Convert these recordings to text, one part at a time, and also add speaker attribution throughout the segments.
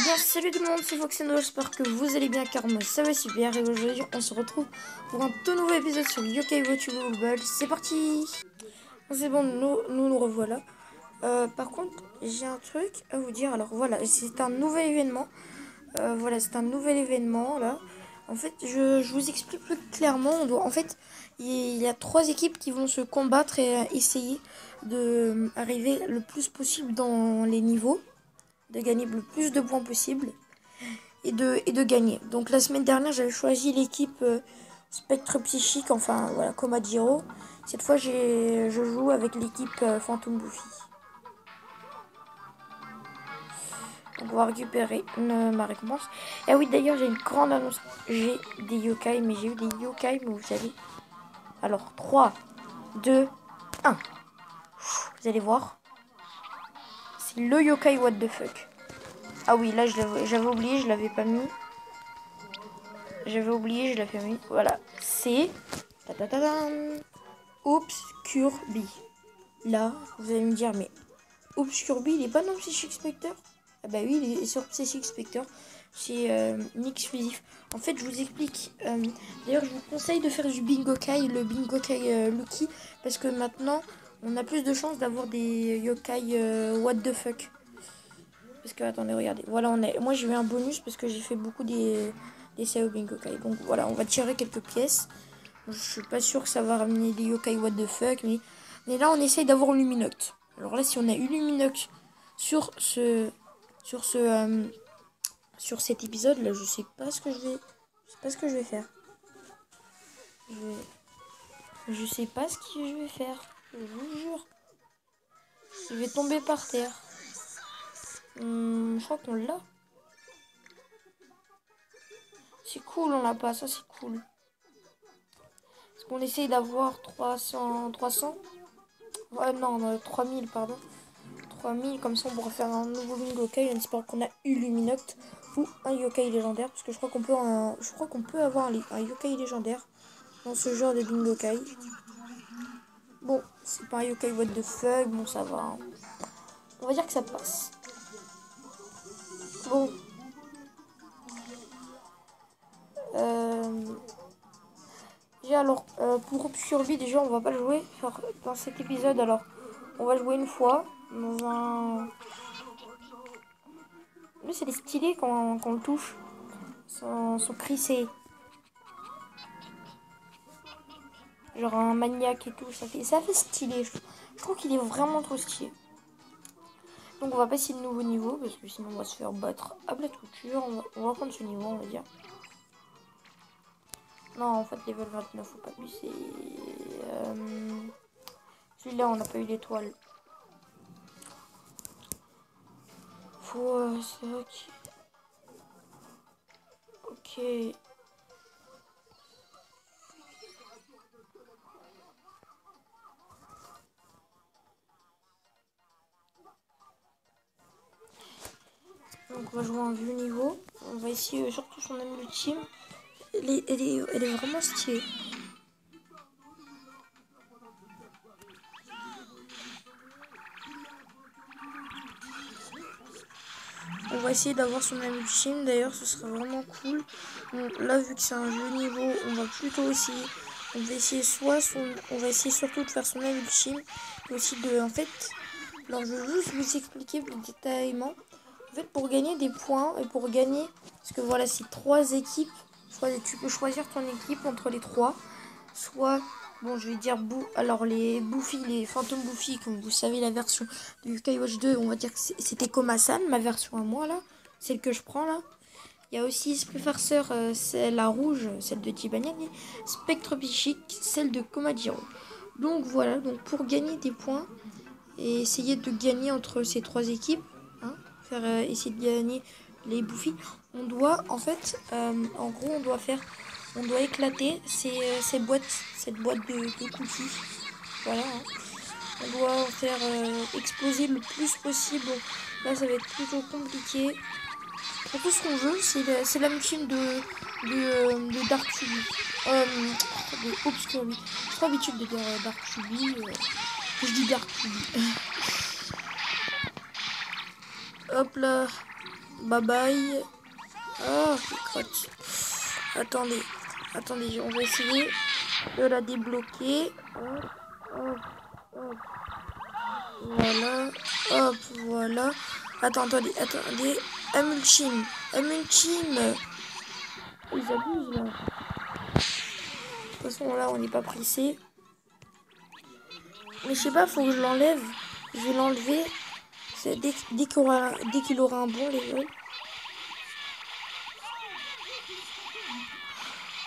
Speaker 1: bien, salut tout le monde, c'est Foxeno, j'espère que vous allez bien car moi ça va super et aujourd'hui on se retrouve pour un tout nouveau épisode sur Yokai Watch Bubble. C'est parti. C'est bon, nous revoilà. Par contre, j'ai un truc à vous dire. Alors voilà, c'est un nouvel événement. Voilà, c'est un nouvel événement là. En fait, je vous explique plus clairement. En fait, il y a 3 équipes qui vont se combattre et essayer de arriver le plus possible dans les niveaux, de gagner le plus de points possible et de gagner. Donc la semaine dernière, j'avais choisi l'équipe Spectre Psychique, enfin voilà, Komajiro. Cette fois, je joue avec l'équipe Phantom Buffy. Donc on va récupérer ma récompense. Et oui, d'ailleurs, j'ai une grande annonce. J'ai des yokai, mais j'ai eu des yokai, mais vous savez. Alors, 3, 2, 1. Vous allez voir. C'est le yokai what the fuck. Ah oui, là, j'avais oublié, je l'avais pas mis. J'avais oublié, je l'avais mis. Voilà, c'est Obscurbi. Là, vous allez me dire, mais Obscurbi, il est pas dans Psychic Spectre? Ah bah oui, il est sur Psychic Spectre. C'est une exclusif. En fait, je vous explique. D'ailleurs, je vous conseille de faire du Bingokai, le Bingokai Lucky, parce que maintenant, on a plus de chances d'avoir des yokai what the fuck. Parce que, attendez, regardez. Voilà, moi, j'ai eu un bonus parce que j'ai fait beaucoup des SAO Bingokai. Donc voilà, on va tirer quelques pièces. Je suis pas sûr que ça va ramener des yokai what the fuck. Mais là, on essaye d'avoir Luminoct. Alors là, si on a eu Luminoct sur cet épisode, là, je sais pas ce que je vais faire. Je sais pas ce que je vais faire. Je vous jure. Je vais tomber par terre. Je crois qu'on l'a. C'est cool, on l'a pas. Ça, c'est cool. Est-ce qu'on essaye d'avoir 300 Ouais, non, 3000, pardon. 3000, comme ça on pourra faire un nouveau Bingokai en espérant qu'on a eu Luminoct ou un yokai légendaire. Parce que je crois qu'on peut avoir un yokai légendaire dans ce genre de Bingokai. Bon, c'est pas un yokai what the fuck, bon ça va. Hein. On va dire que ça passe. Bon. Alors, pour Obscurbi, déjà on va pas le jouer dans cet épisode. Alors, on va jouer une fois dans un... Mais c'est stylé quand on le touche. Son cri c'est... Genre un maniaque et tout. Ça fait stylé. Je trouve qu'il est vraiment trop stylé. Donc on va passer le nouveau niveau. Parce que sinon on va se faire battre à plat de couture. On va prendre ce niveau, on va dire. Non, en fait, level 29, faut pas abuser. Celui-là, on n'a pas eu d'étoile. Faut... c'est vrai que... Ok. Donc on va jouer un vieux niveau. On va essayer surtout son ami ultime. Elle est vraiment stylée. On va essayer d'avoir son ami ultime. D'ailleurs, ce serait vraiment cool. Donc, là, vu que c'est un vieux niveau, on va plutôt essayer. On va essayer surtout de faire son ami ultime. Et aussi de... En fait... Alors, je vais juste vous expliquer plus détaillement. En fait, pour gagner des points et pour gagner... Parce que voilà, c'est 3 équipes. Tu peux choisir ton équipe entre les 3. Soit... Bon, je vais dire alors les Buffy, les Phantom Buffy, comme vous savez, la version de Yokai Watch 2, on va dire que c'était Koma-san, ma version à moi, là. Celle que je prends, là. Il y a aussi Esprit Farceur, c'est la rouge, celle de Tibanian, et Spectre Psychique, celle de Komajiro. Donc voilà, donc pour gagner des points, et essayer de gagner entre ces 3 équipes, hein, essayer de gagner les Buffy, on doit, en fait, en gros, on doit éclater cette boîte de cookies. Voilà. Hein. On doit faire exploser le plus possible. Là, ça va être plutôt compliqué. En plus, ce qu'on veut, c'est la machine de Dark Chubby. De Obscurbi. J'ai pas l'habitude de dire Dark Chubby. Je dis Dark Chubby. Hop là. Bye bye. Ah, crotte. Attendez. Attendez, on va essayer de la débloquer. Hop, hop, hop. Voilà. Hop, voilà. Attendez. Amulchim. Ils abusent là. De toute façon, là, on n'est pas pressé. Mais je sais pas, faut que je l'enlève. Je vais l'enlever. Dès qu'il aura un bon level.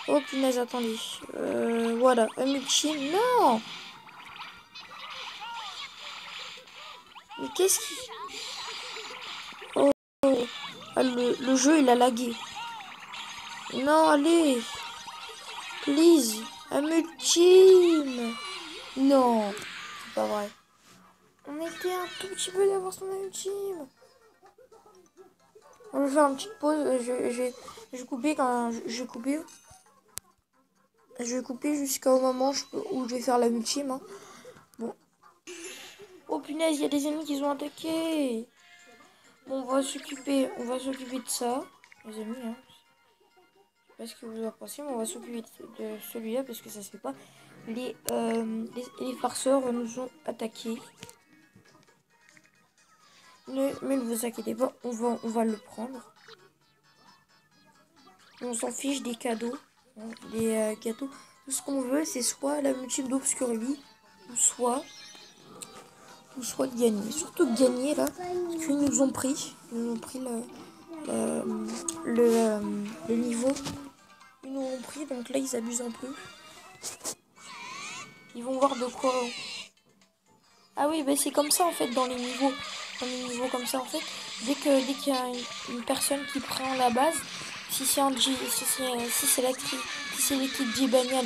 Speaker 1: Oh punaise, attendez. Voilà, un multi. Non! Mais qu'est-ce qui... Oh, ah, le jeu, il a lagué. Non, allez. Please. Un multi. Non, c'est pas vrai. On était un tout petit peu d'avoir son ultime. On va faire une petite pause. Je vais couper quand je vais couper. Je vais couper jusqu'au moment où je vais faire la ultime. Hein. Bon. Oh punaise, il y a des ennemis qui ont attaqué. Bon, on va s'occuper de ça, les amis. Hein. Je sais pas ce que vous en pensez, mais on va s'occuper de celui-là parce que ça se fait pas. Les farceurs nous ont attaqués. Mais ne vous inquiétez pas, on va le prendre. On s'en fiche des cadeaux. Hein, des gâteaux. Tout ce qu'on veut, c'est soit la multime d'Obscurity, ou soit de gagner. Surtout de gagner là, parce qu'ils nous ont pris. Ils nous ont pris le niveau. Ils nous ont pris, donc là ils abusent un peu. Ils vont voir de quoi. Ah oui, bah c'est comme ça en fait dans les niveaux. Dans les niveaux comme ça en fait. Dès qu'il y a une personne qui prend la base, si c'est l'équipe Jibanian,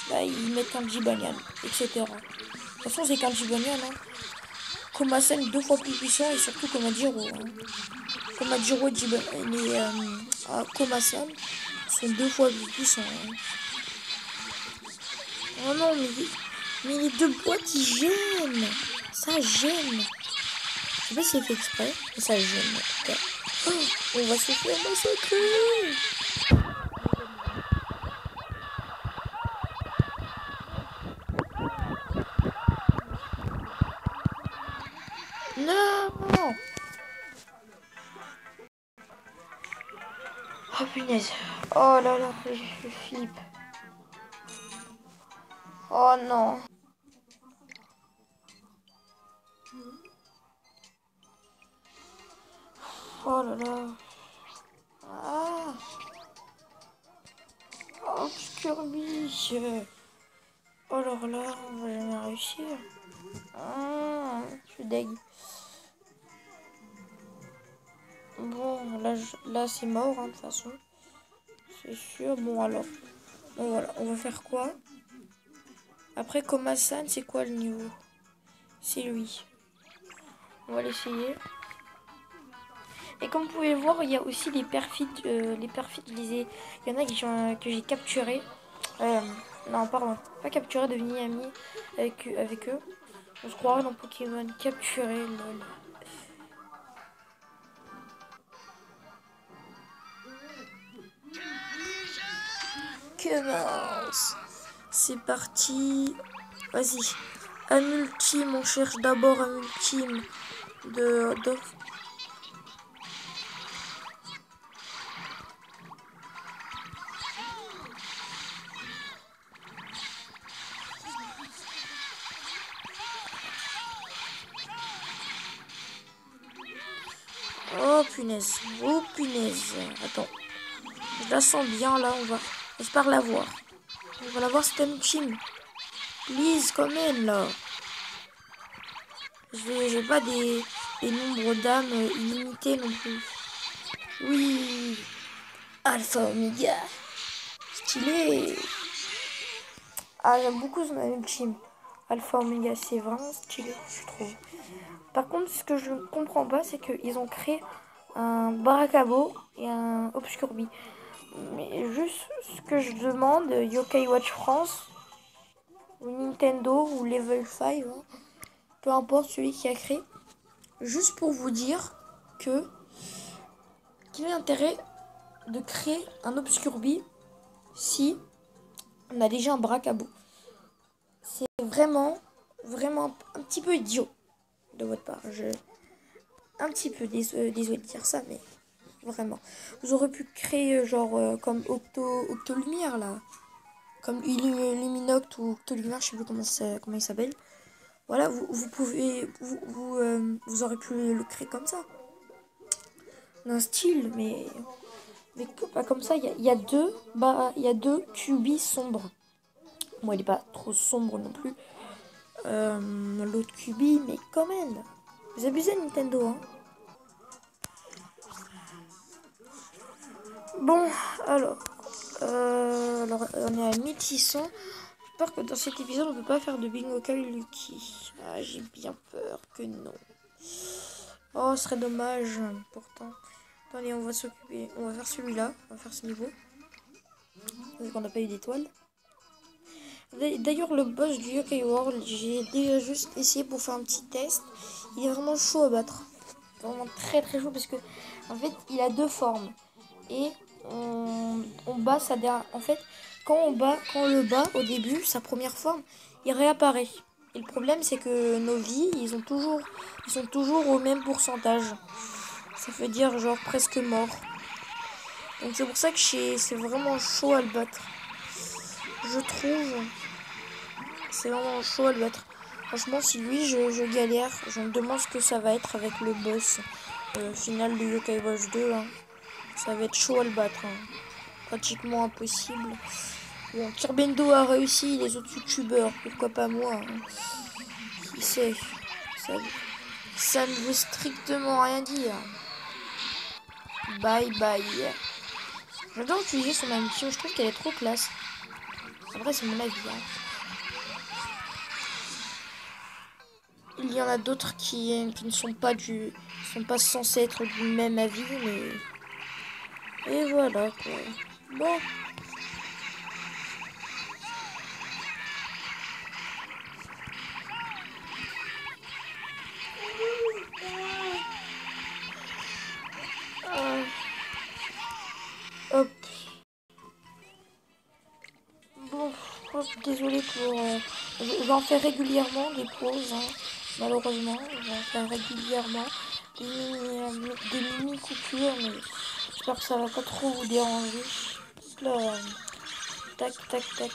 Speaker 1: bah ils mettent un Jibanian, etc. De toute façon c'est qu'un Jibanian, hein. Komasan 2 fois plus puissant et surtout Komadjiro. Hein. Komadjiro et Komasan sont 2 fois plus puissants. Hein. Oh non, mais les deux boîtes ils gênent. Ça gêne. Je sais pas si c'est fait exprès, mais ça gêne en tout cas. Oh, on va se faire massacrer. Non. Oh punaise. Oh là là, je flippe. Oh non. Oh là là. Ah. Oh Kirby. Oh alors là, on va jamais réussir. Ah, je suis deg. Bon, là c'est mort, hein, de toute façon. C'est sûr. Bon, alors. Bon, voilà. On va faire quoi? Après, Komasan, c'est quoi le niveau? C'est lui. On va l'essayer. Et comme vous pouvez le voir, il y a aussi les perfides. Il y en a que j'ai capturé. Non, pardon. Pas capturé, devenu ami avec eux. On se croirait dans Pokémon. Capturé, lol. Commence. C'est parti. Vas-y. Un ultime. On cherche d'abord un ultime de... Oh punaise. Oh punaise. Attends. Je la sens bien là. J'espère la voir. On va la voir, c'est un ultime. Please, quand même là. J'ai pas des nombres d'âmes illimités non plus. Oui. Alpha Omega. Stylé. Ah, j'aime beaucoup son ultime. Alpha Omega, c'est vraiment stylé, je trouve. Par contre, ce que je ne comprends pas, c'est qu'ils ont créé un Barakabo et un Obscurby. Mais juste ce que je demande, Yokai Watch France, ou Nintendo, ou Level 5, hein, peu importe celui qui a créé, juste pour vous dire que quel est l'intérêt de créer un Obscurbi si on a déjà un Bracabo? C'est vraiment un petit peu idiot de votre part. Un petit peu désolé de dire ça, mais vraiment. Vous aurez pu créer genre comme Octolumière là. Comme Luminoct ou Octolumière, je sais plus comment il s'appelle. Voilà, vous pouvez. Vous aurez pu le créer comme ça. D'un style, mais pas comme ça. Il y a deux. Bah, il y a deux QB sombres. Moi, il est pas trop sombre non plus. L'autre QB, mais quand même. Vous abusez Nintendo, hein. Bon, alors, on est à 1600. J'espère que dans cet épisode, on peut pas faire de bingo Kyle Lucky. Ah, j'ai bien peur que non. Oh, ce serait dommage, pourtant. Attendez, on va s'occuper. On va faire celui-là. On va faire ce niveau. Vu qu'on n'a pas eu d'étoile. D'ailleurs, le boss du Yokai World, j'ai déjà juste essayé pour faire un petit test. Il est vraiment chaud à battre. Vraiment très très chaud parce que, en fait, il a deux formes. Et on bat sa dernière. En fait, quand on le bat au début, sa première forme, il réapparaît. Et le problème, c'est que nos vies, ils sont toujours au même pourcentage. Ça veut dire genre presque mort. Donc c'est pour ça que c'est vraiment chaud à le battre. Je trouve. C'est vraiment chaud à le battre. Franchement, si lui, je galère. Je me demande ce que ça va être avec le boss final de Yokai Watch 2. Hein. Ça va être chaud à le battre. Hein. Pratiquement impossible. Bon, Kirbendo a réussi, les autres youtubeurs, pourquoi pas moi hein. Qui sait ça ne veut strictement rien dire. Bye bye. J'adore utiliser son amitié, je trouve qu'elle est trop classe. Après, c'est mon avis. Hein. Il y en a d'autres qui ne sont pas sont pas censés être du même avis, mais. Et voilà quoi. Bon. Hop. Bon, hop, désolé pour. J'en fais régulièrement des pauses, hein. Malheureusement, j'en fais régulièrement des mini coupures, mais j'espère que ça va pas trop vous déranger. Hop là, tac, tac, tac.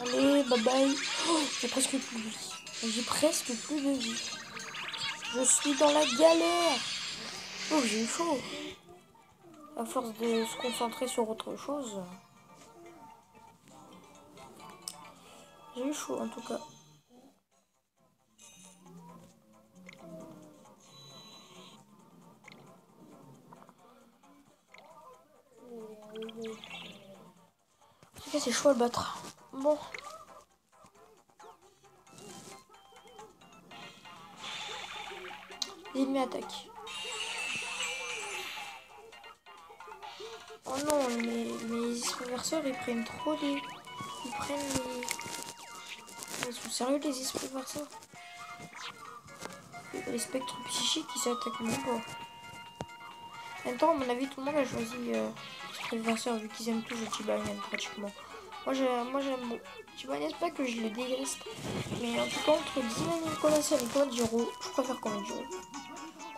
Speaker 1: Allez, bye bye. Oh, j'ai presque plus de vie. J'ai presque plus de vie. Je suis dans la galère. Oh, j'ai eu chaud. À force de se concentrer sur autre chose. J'ai eu chaud en tout cas. En tout cas, c'est chaud à le battre. Bon. L'ennemi attaque. Oh non, mes esprits ils prennent trop des. Ils prennent les. Ils sont sérieux les esprits verseurs. Les spectres psychiques qui s'attaquent même pas. En même temps, à mon avis, tout le monde a choisi l'esprit verseur vu qu'ils aiment tous le Tibanian pratiquement. Moi j'aime Tibanian, c'est pas que je le déteste. Mais en tout cas, entre Tibanian, Colossal et Komajiro, je préfère Komajiro.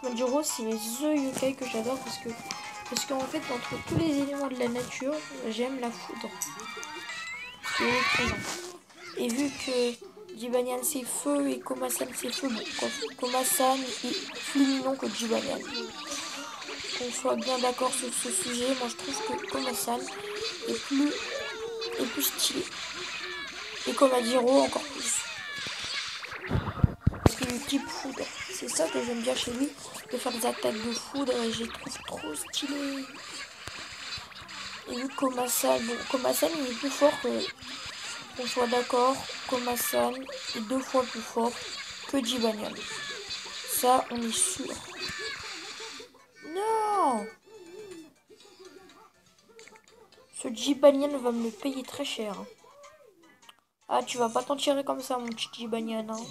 Speaker 1: Komajiro, c'est les yokai que j'adore parce qu'en fait, entre tous les éléments de la nature, j'aime la foudre. Qui est présent. Et vu que Jibanian c'est feu et Komasan c'est feu, bon, Komasan est plus mignon que Jibanian. Qu'on soit bien d'accord sur ce sujet, moi je trouve que Komasan est plus stylé. Et Komajiro encore plus. Parce qu'il est type foudre. C'est ça que j'aime bien chez lui, de faire des attaques de foudre et je les trouve trop stylé. Et vu que Komasan, bon, Komasan il est plus fort que. Qu'on soit d'accord, Komasan est 2 fois plus fort que Jibanian. Ça, on est sûr. Non! Ce Jibanian va me le payer très cher. Ah, tu vas pas t'en tirer comme ça, mon petit Jibanian. Hein.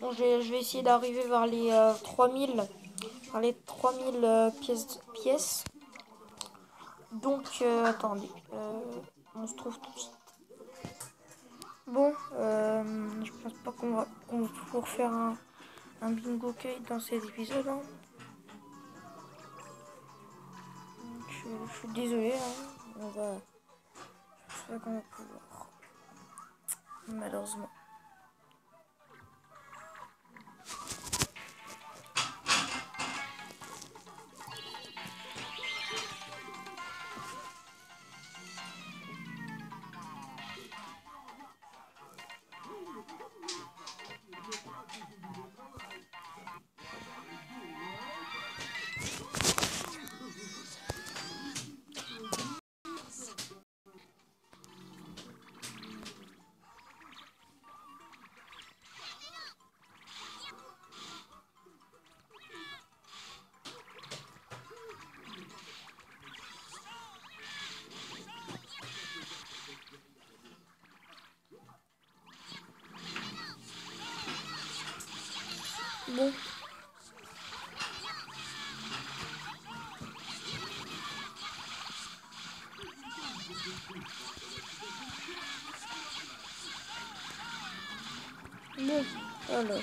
Speaker 1: Bon, je vais essayer d'arriver vers les 3000. Vers les 3000 pièces. Donc, attendez. On se trouve tout de suite. Bon, je pense pas qu'on va pouvoir faire un bingo cake dans cet épisode. Hein. Je suis désolé. Hein. Je pense pas qu'on va pouvoir. Malheureusement. Bon. Bon, alors.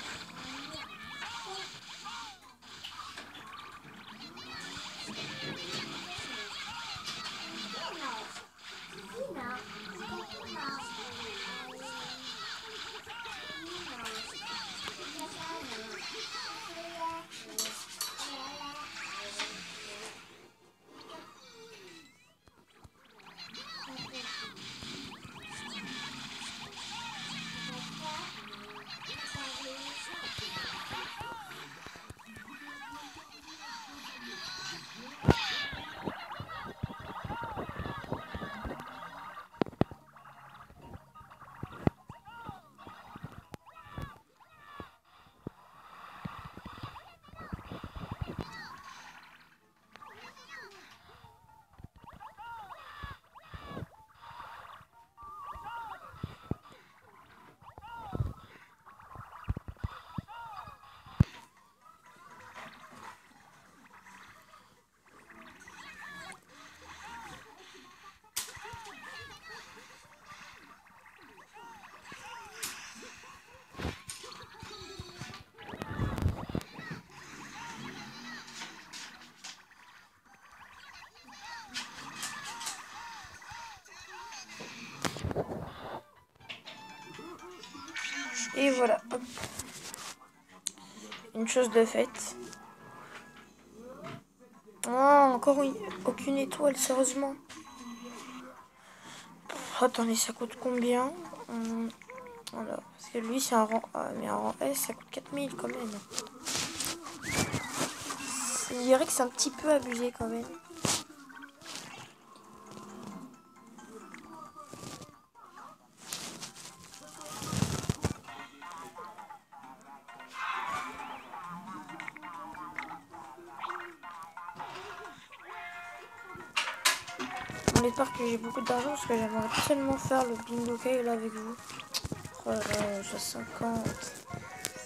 Speaker 1: Et voilà. Hop. Une chose de faite. Oh, encore aucune étoile, sérieusement. Attendez, ça coûte combien? Voilà, parce que lui c'est un rang A, mais un rang S ça coûte 4000 quand même. Je dirais que c'est un petit peu abusé quand même. On espère que j'ai beaucoup d'argent parce que j'aimerais tellement faire le bingo cake là avec vous. Oh là là, j'ai 50.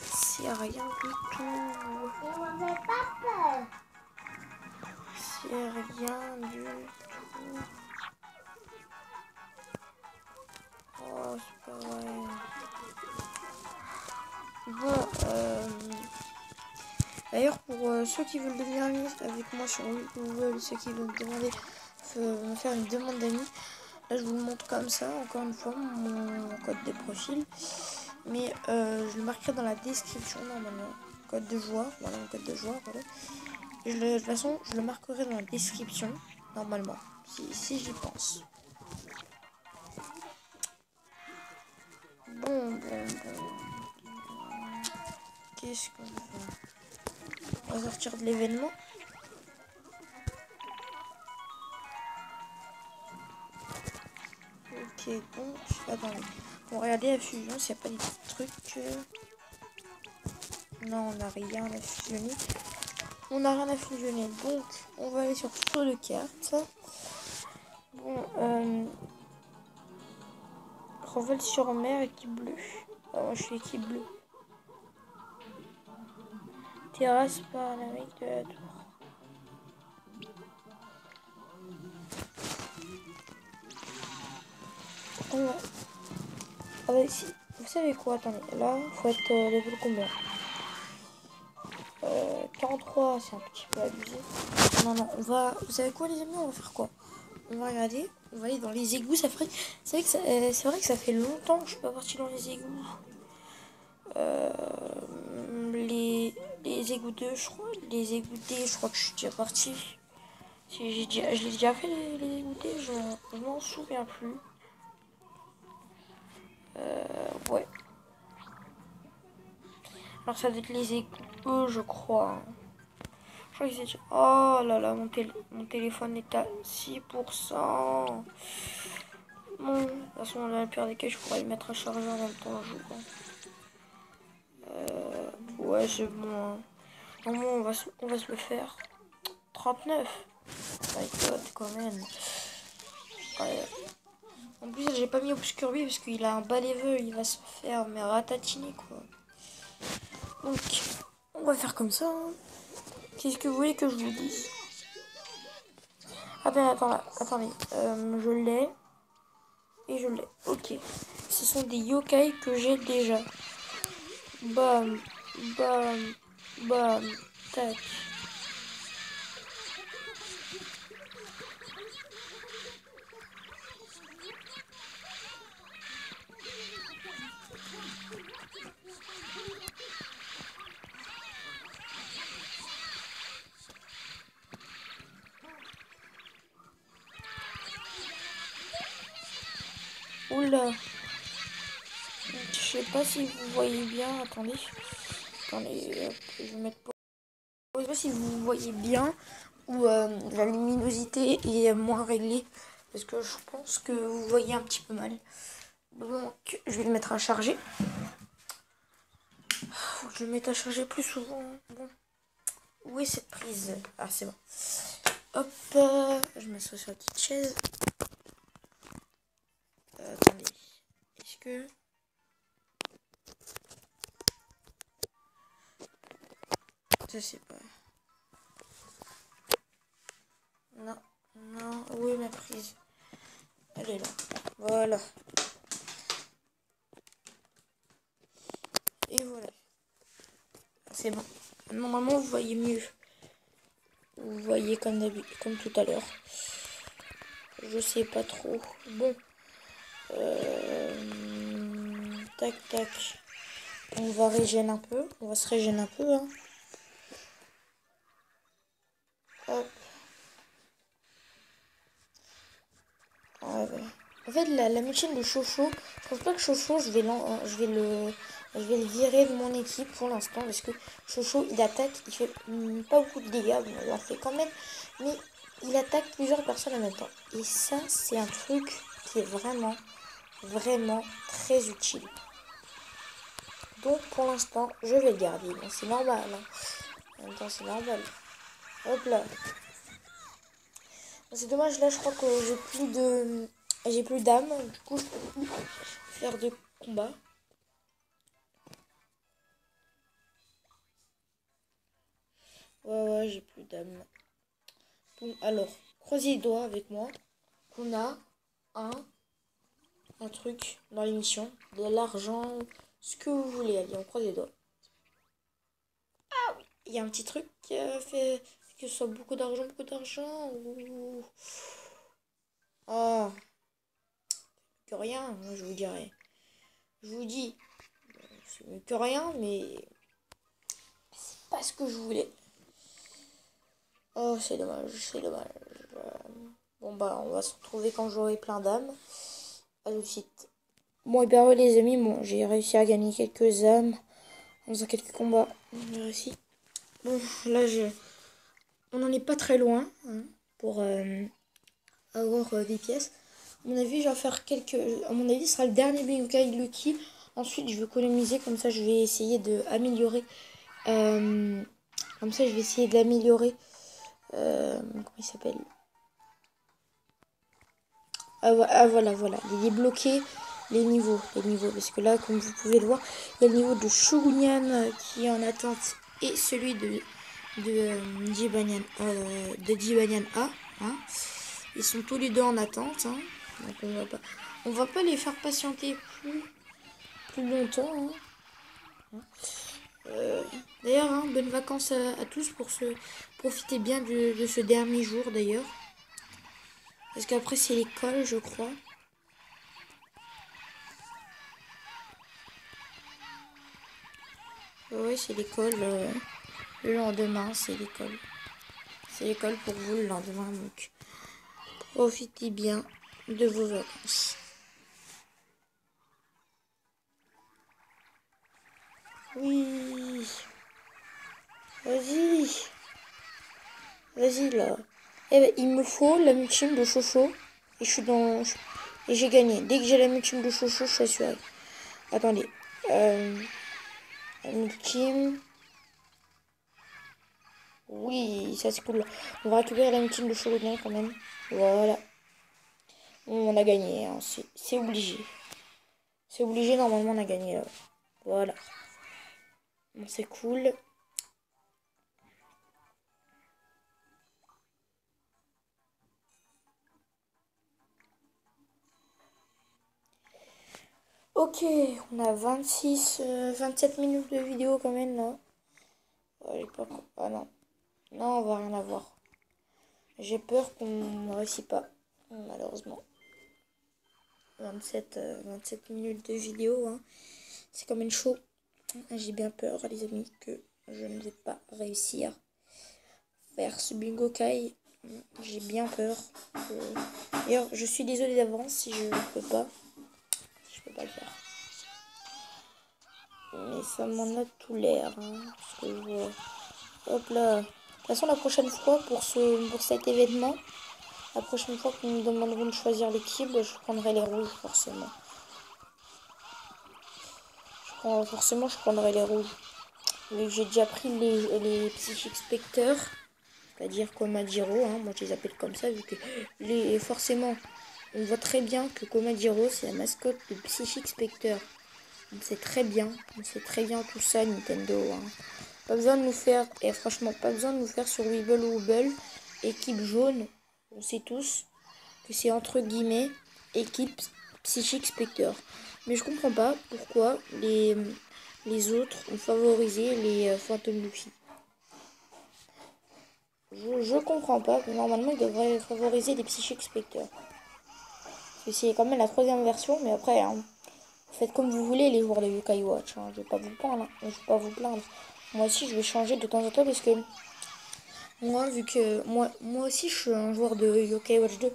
Speaker 1: C'est rien du tout. C'est rien du tout. Oh, c'est pas vrai. Bon, d'ailleurs, pour ceux qui veulent devenir amis avec moi sur Google, ceux qui veulent me faire une demande d'amis, là je vous le montre comme ça, encore une fois, mon code de profil. Mais je le marquerai dans la description normalement. Code de joueur, voilà mon code de joueur, voilà. Et de toute façon, je le marquerai dans la description, normalement, si j'y pense. Bon. Qu'est-ce qu'on va faire? On va sortir de l'événement. Ok, donc, attendez. On va regarder la fusion, s'il n'y a pas des trucs. Non, on n'a rien à fusionner. On n'a rien à fusionner, donc on va aller sur saut de cartes. Bon, Revel sur mer, équipe bleue. Ah, moi je suis équipe bleue. terrasse panoramique de la tour. Ah bah, si. Vous savez quoi? Attendez, là, faut être level combien? 43, c'est un petit peu abusé. Non, non, on va... Vous savez quoi, les amis? On va faire quoi? On va regarder. On va aller dans les égouts. Ça ferait... C'est vrai que ça fait longtemps que je suis pas partie dans les égouts. Les égouts 2, je crois. Les égouts D, je crois que je suis déjà partie. Si je l'ai déjà fait, les égouts D, je m'en souviens plus. Ouais. Alors ça doit être les égouts E, je crois. Je crois que c'est... Oh là là, mon téléphone est à 6%. Bon, de toute façon, dans le pire des cas, je pourrais le mettre à charger en même temps. Ouais, c'est bon. Hein. Normalement, on va se le faire. 39. My God, quand même. Ouais. En plus, j'ai pas mis Obscurby parce qu'il a un bas level. Il va se faire mais ratatiner, quoi. Donc, on va faire comme ça. Hein. Qu'est-ce que vous voulez que je vous dise? Attendez. Je l'ai. Et je l'ai. Ok. Ce sont des yokai que j'ai déjà. Bam. Bam. Bam. Tac. Oula. Je sais pas si vous voyez bien. Attendez, je vais mettre pause. Je sais pas si vous voyez bien ou la luminosité est moins réglée. Parce que je pense que vous voyez un petit peu mal. Donc, je vais le mettre à charger. Faut que je le mette à charger plus souvent. Bon. Où est cette prise? Ah, c'est bon. Hop, je m'assois sur la petite chaise. Attendez. Est-ce que... Je sais pas. Non, non. Où est ma prise? Elle est là. Voilà. Et voilà. C'est bon. Normalement, vous voyez mieux. Vous voyez comme d'habitude, comme tout à l'heure. Je sais pas trop. Bon. Tac, tac. On va régénérer un peu. On va se régénérer un peu. Hein. Hop. Ouais, ouais. En fait, la machine de Chocho, je pense pas que Chocho, je vais le virer de mon équipe pour l'instant. Parce que Chocho, il attaque, il fait pas beaucoup de dégâts. Bon, il en fait quand même. Mais il attaque plusieurs personnes en même temps. Et ça, c'est un truc qui est vraiment, vraiment très utile. Donc, pour l'instant, je vais le garder. Bon, c'est normal. Hein. En même temps, c'est normal. Hop là. C'est dommage, là, je crois que j'ai plus d'âme. Du coup, je peux plus faire de combat. Ouais, j'ai plus d'âme. Bon, alors, croisez les doigts avec moi. On a un truc dans l'émission. De l'argent, ce que vous voulez. Allez, on croise les doigts. Ah oui, il y a un petit truc qui fait que ce soit beaucoup d'argent, ou... Ah, que rien, je vous dirais. Je vous dis, c'est mieux que rien, mais c'est pas ce que je voulais. Oh, c'est dommage, c'est dommage. Bon, bah, on va se retrouver quand j'aurai plein d'âmes. À tout de suite. Bon, et bien, les amis, bon, j'ai réussi à gagner quelques âmes en faisant quelques combats. J'ai réussi. Bon, là, on n'en est pas très loin hein, pour avoir des pièces. À mon avis, je vais faire quelques... À mon avis, ce sera le dernier Yokai Lucky. Ensuite, je vais économiser. Comme ça, je vais essayer d'améliorer. Comme ça, je vais essayer d'améliorer... comment il s'appelle? Voilà. Il est bloqué les niveaux. Parce que là, comme vous pouvez le voir, il y a le niveau de Shogunyan qui est en attente et celui de Jibanian A. Hein. Ils sont tous les deux en attente. Hein. Donc on va pas les faire patienter plus longtemps. Hein. D'ailleurs, hein, bonnes vacances à tous pour profiter bien de ce dernier jour d'ailleurs. Parce qu'après c'est l'école, je crois. Oui, c'est l'école. Le lendemain, c'est l'école. C'est l'école pour vous le lendemain. Donc, profitez bien de vos vacances. Oui. Vas-y. Vas-y, là. Eh ben, il me faut la multime de Chocho. Et je suis dans... Et j'ai gagné. Dès que j'ai la multime de Chocho, je suis assuré. Attendez. La multime... Oui, ça c'est cool. On va récupérer la multime de Chocho quand même. Voilà. On a gagné. Hein. C'est obligé. C'est obligé, normalement, on a gagné là. Voilà. Bon, c'est cool. Ok, on a 27 minutes de vidéo quand même là. Ah non. Non, on va rien avoir. J'ai peur qu'on ne réussit pas, malheureusement. 27 minutes de vidéo, hein. C'est quand même chaud. J'ai bien peur, les amis, que je ne vais pas réussir à faire ce bingo kai. J'ai bien peur. D'ailleurs, je suis désolée d'avance si je peux pas. Si je peux pas le faire. Mais ça m'en a tout l'air. Hein, parce que je vois. Hop là. De toute façon, la prochaine fois, pour cet événement, la prochaine fois qu'ils nous demanderont de choisir l'équipe, je prendrai les rouges, forcément. Je prendrai les rouges. J'ai déjà pris les Psychic Spectres, c'est-à-dire Komadiro, hein, moi je les appelle comme ça, vu que forcément, on voit très bien que Komadiro, c'est la mascotte de Psychic Spectre. On sait très bien tout ça, Nintendo. Hein. Pas besoin de nous faire, et franchement, pas besoin de nous faire sur Weeble ou Wobble, équipe jaune, on sait tous que c'est entre guillemets équipe Psychic Spectre. Mais je comprends pas pourquoi les autres ont favorisé les Phantom Luffy. Je comprends pas, mais normalement ils devraient favoriser les Psychic Spectre. C'est quand même la troisième version, mais après, hein, faites comme vous voulez les joueurs de Yokai Watch. Hein, je vais pas vous plaindre. Hein, je vais pas vous plaindre. Moi aussi je vais changer de temps en temps parce que moi, vu que moi aussi je suis un joueur de Yokai Watch 2.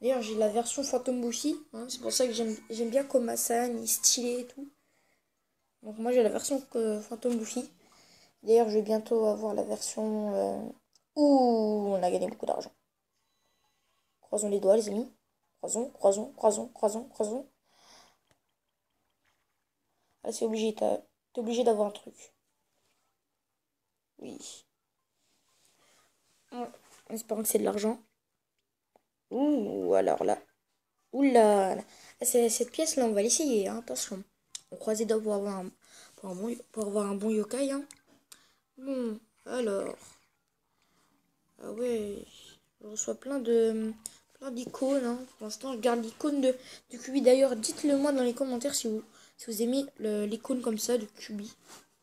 Speaker 1: D'ailleurs, j'ai la version Phantom Buffy. Hein, c'est pour ça que j'aime bien Koma-san, il est stylé et tout. Donc moi, j'ai la version Phantom Buffy. D'ailleurs, je vais bientôt avoir la version... Ouh, on a gagné beaucoup d'argent. Croisons les doigts, les amis. Croisons, croisons, croisons, croisons, croisons. Ah, c'est obligé, t'es obligé d'avoir un truc. Oui. En espérant que c'est de l'argent. Ouh, alors là. Oula, cette pièce-là, on va l'essayer, hein, attention. On croise les doigts pour avoir un bon yokai. Hein. Bon, alors. Ah ouais, je reçois plein d'icônes. Hein. Pour l'instant, je garde l'icône de Kubi. D'ailleurs, dites-le moi dans les commentaires si vous aimez l'icône comme ça de Kubi.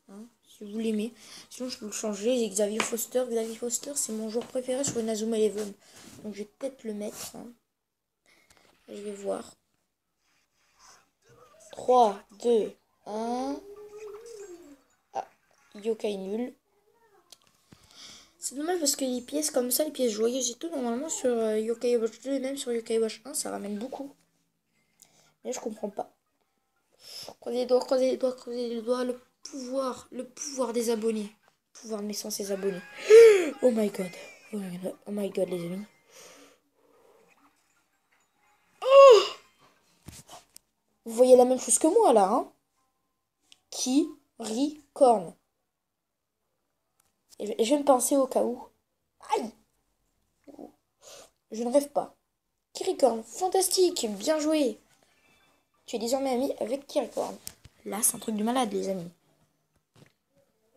Speaker 1: Hein, si vous l'aimez. Sinon, je peux le changer. Xavier Foster. Xavier Foster, c'est mon joueur préféré sur Inazuma Eleven. Donc, je vais peut-être le mettre. Hein. Je vais voir. 3, 2, 1. Ah, yokai nul. C'est dommage parce que les pièces comme ça, les pièces joyeuses et tout, normalement sur Yokai Watch 2 et même sur Yokai Watch 1, ça ramène beaucoup. Mais je comprends pas. Croisez les doigts, croisez les doigts, croisez les doigts. Le pouvoir des abonnés. Le pouvoir de naissance des abonnés. Oh my god. Oh my god, les amis. Oh, vous voyez la même chose que moi là, hein? Qui ricorne. Et je vais me penser au cas où. Aïe! Je ne rêve pas. Kirikorn, fantastique, bien joué. Tu es désormais ami avec Kirikorn. Là, c'est un truc de malade, les amis.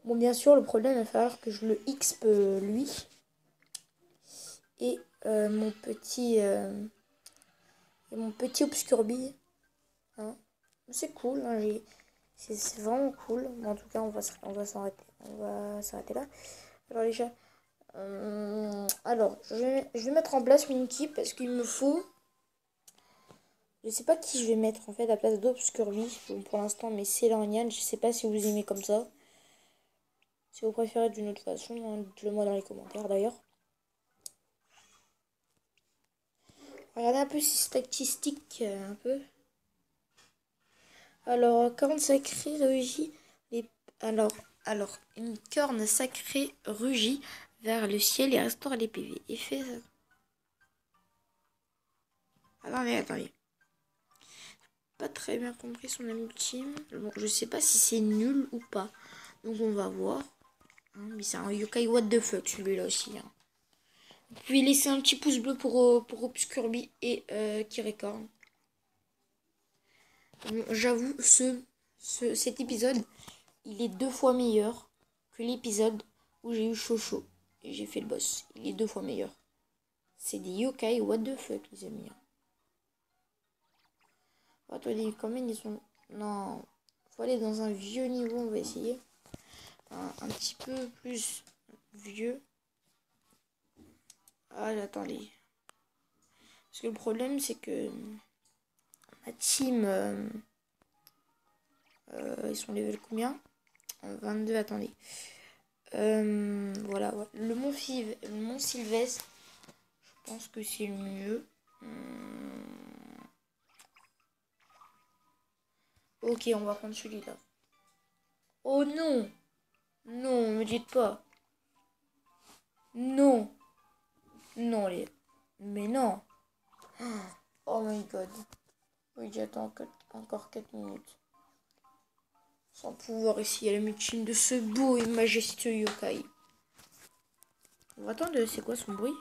Speaker 1: Bon, bien sûr, le problème, il va falloir que je le XP lui. Et mon petit Obscurbi. Hein. C'est cool, hein, c'est vraiment cool. Mais en tout cas, on va s'arrêter. On va s'arrêter là. Alors déjà, je vais mettre en place une équipe parce qu'il me faut. Je sais pas qui je vais mettre en fait à la place d'Obscurbi pour l'instant, mais c'est Lornian. Je sais pas si vous aimez comme ça. Si vous préférez d'une autre façon, hein, dites-le moi dans les commentaires d'ailleurs. Regardez un peu ces statistiques, un peu. Alors, corne sacrée rugit. Alors, une corne sacrée rugit vers le ciel et restaure les PV. Et fait. Attendez. Pas très bien compris son ultime. Bon, je sais pas si c'est nul ou pas. Donc, on va voir. Hein, mais c'est un yokai what the fuck celui-là aussi. Hein. Vous pouvez laisser un petit pouce bleu pour Obscurbi et Kirikorn. Bon, j'avoue, cet épisode, il est 2 fois meilleur que l'épisode où j'ai eu Chocho et j'ai fait le boss. Il est 2 fois meilleur. C'est des yokai what the fuck, les amis. Attendez, quand même, ils sont... Non, faut aller dans un vieux niveau, on va essayer. Un petit peu plus vieux. Ah, attendez. Parce que le problème, c'est que ma team... ils sont level combien 22, attendez. Voilà, ouais. Le mont Sylvestre, je pense que c'est le mieux. Ok, on va prendre celui-là. Oh non! Non, me dites pas. Non. Non, les... Mais non. Oh my god. Oui, j'attends encore 4 minutes. Sans pouvoir essayer la multime de ce beau et majestueux yokai. On va attendre, c'est quoi son bruit?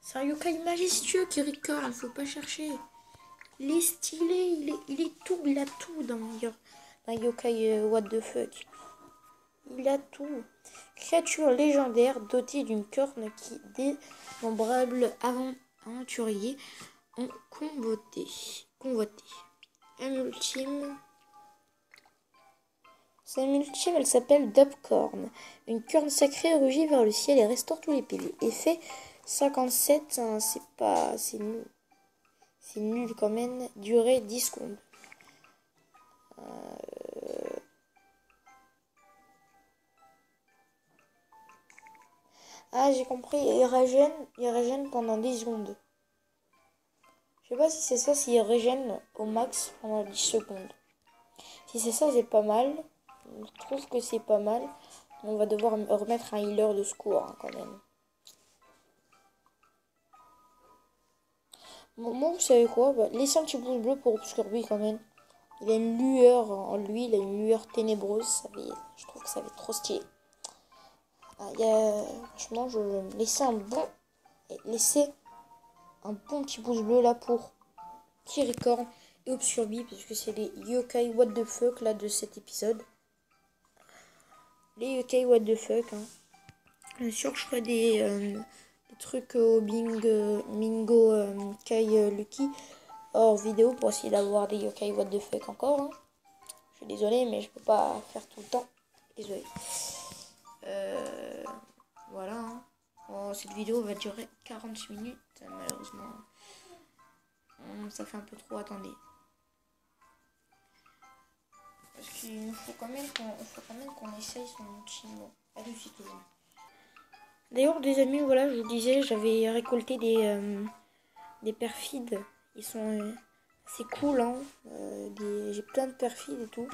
Speaker 1: C'est un yokai majestueux qui Kirikorn, faut pas chercher. Il est stylé, il est tout, il a tout dans un yokai what the fuck. Il a tout. Créature légendaire dotée d'une corne qui dénombrables aventuriers ont convoité. Un ultime. Sa ultime, elle s'appelle Dubcorn. Une corne sacrée rugit vers le ciel et restaure tous les PV. Effet 57, hein, c'est nul. C'est nul quand même. Durée 10 secondes. Ah, j'ai compris. Il régène pendant 10 secondes. Je sais pas si c'est ça, s'il régène au max pendant 10 secondes. Si c'est ça, c'est pas mal. Je trouve que c'est pas mal. On va devoir remettre un healer de secours hein, quand même. Bon, moi, vous savez quoi laissez un petit pouce bleu pour Obscurbi quand même. Il a une lueur en lui, il a une lueur ténébreuse. Je trouve que ça va être trop stylé. Franchement, je vais laisser un bon petit pouce bleu là pour Kirikorn et Obscurbi parce que c'est les yokai what the fuck là de cet épisode. Les yokai what the fuck. Hein. Bien sûr, je ferai des trucs au Mingo Kai Lucky hors vidéo pour essayer d'avoir des yokai what the fuck encore. Hein. Je suis désolée, mais je peux pas faire tout le temps. Désolée. Voilà. Hein. Oh, cette vidéo va durer 40 minutes, malheureusement. Ça fait un peu trop, attendez. Parce qu'il faut quand même qu'on essaye son ultime. Bon, allez, c'est tout. D'ailleurs, des amis, voilà, je vous disais, j'avais récolté des perfides. Ils sont assez cool, hein. J'ai plein de perfides et tout.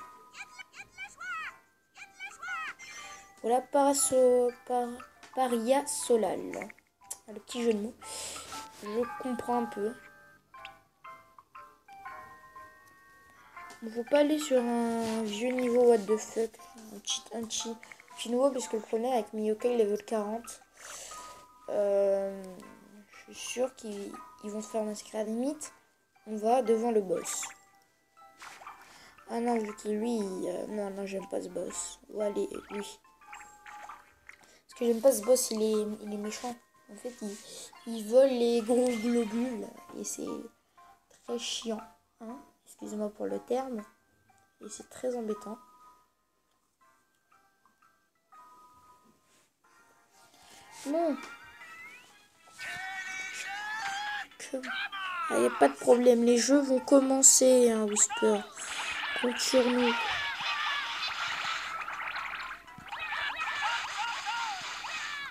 Speaker 1: Voilà, Paria Solal. Le petit jeu de mots. Je comprends un peu. Il faut pas aller sur un vieux niveau what the fuck. Un petit nouveau parce que le problème avec Miyokai level 40. je suis sûr qu'ils vont se faire massacrer à la limite. On va devant le boss. Ah non, vu qu'il lui... non, j'aime pas ce boss. On va aller lui. Parce que j'aime pas ce boss, il est méchant. En fait, il vole les gros globules. Et c'est très chiant. Hein, excusez-moi pour le terme. Et c'est très embêtant. Non. Ah, y a pas de problème. Les jeux vont commencer, hein, Whisper. Compte sur nous.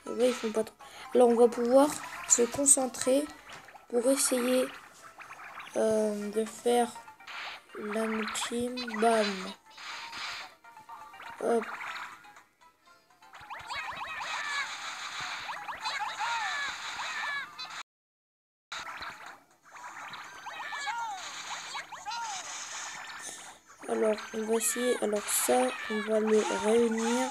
Speaker 1: Et là, ils font pas trop. Alors, on va pouvoir se concentrer pour essayer de faire la team. Bam. Hop. Alors, on va essayer. Alors, ça, on va le réunir.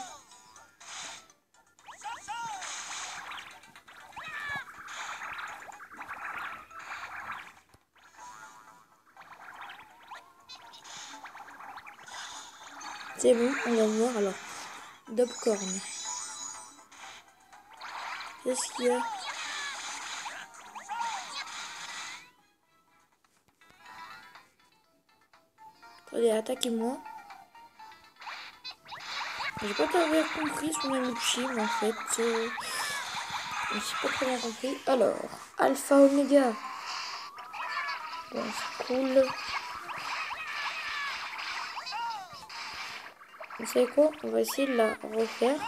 Speaker 1: C'est bon, on va voir. Alors, Dopcorn. Qu'est-ce qu'il y a? Allez, attaquez-moi. J'ai pas très bien compris son ultime en fait. J'ai pas très bien compris. Alors, Alpha Omega. Bon, c'est cool. Vous savez quoi? On va essayer de la refaire.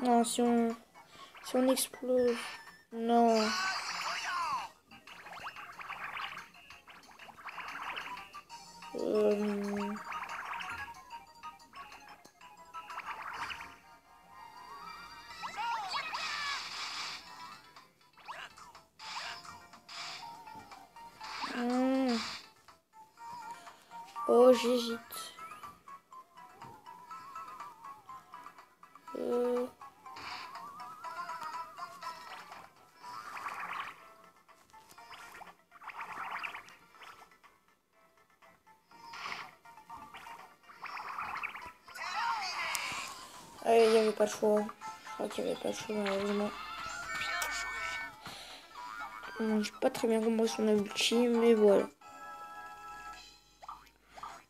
Speaker 1: Non, si on explose. Non. Oh, j'hésite. Ah, il n'y avait pas le choix. Je crois qu'il n'y avait pas le choix, malheureusement. Je sais pas très bien comment son ulti, mais voilà.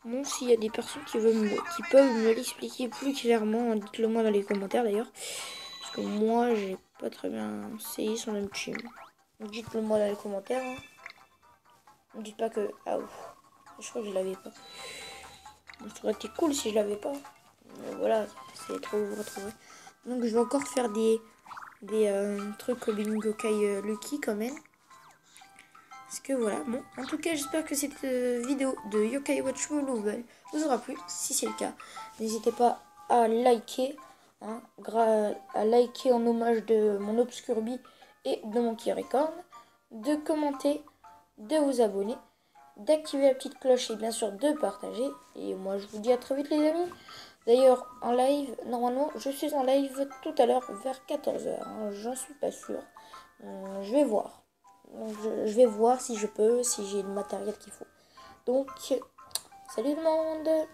Speaker 1: Bon, s'il y a des personnes qui peuvent me l'expliquer plus clairement, dites-le moi dans les commentaires d'ailleurs. Parce que moi, j'ai pas très bien essayé son ulti. Dites-le moi dans les commentaires. Hein. Ne dites pas que... Ah ouf. Je crois que je l'avais pas. Ça aurait été cool si je l'avais pas. Mais voilà, c'est trop retrouvé. Donc je vais encore faire des trucs au Bingokai Lucky quand même. Parce que voilà, bon, en tout cas j'espère que cette vidéo de Yokai Watch vous aura plu. Si c'est le cas, n'hésitez pas à liker, hein, à liker en hommage de mon Obscurbi et de mon Kiricorn, de commenter, de vous abonner, d'activer la petite cloche et bien sûr de partager. Et moi je vous dis à très vite les amis. D'ailleurs en live, normalement je suis en live tout à l'heure vers 14 h, hein, j'en suis pas sûr. Je vais voir. Donc je vais voir si je peux, si j'ai le matériel qu'il faut. Donc, salut le monde!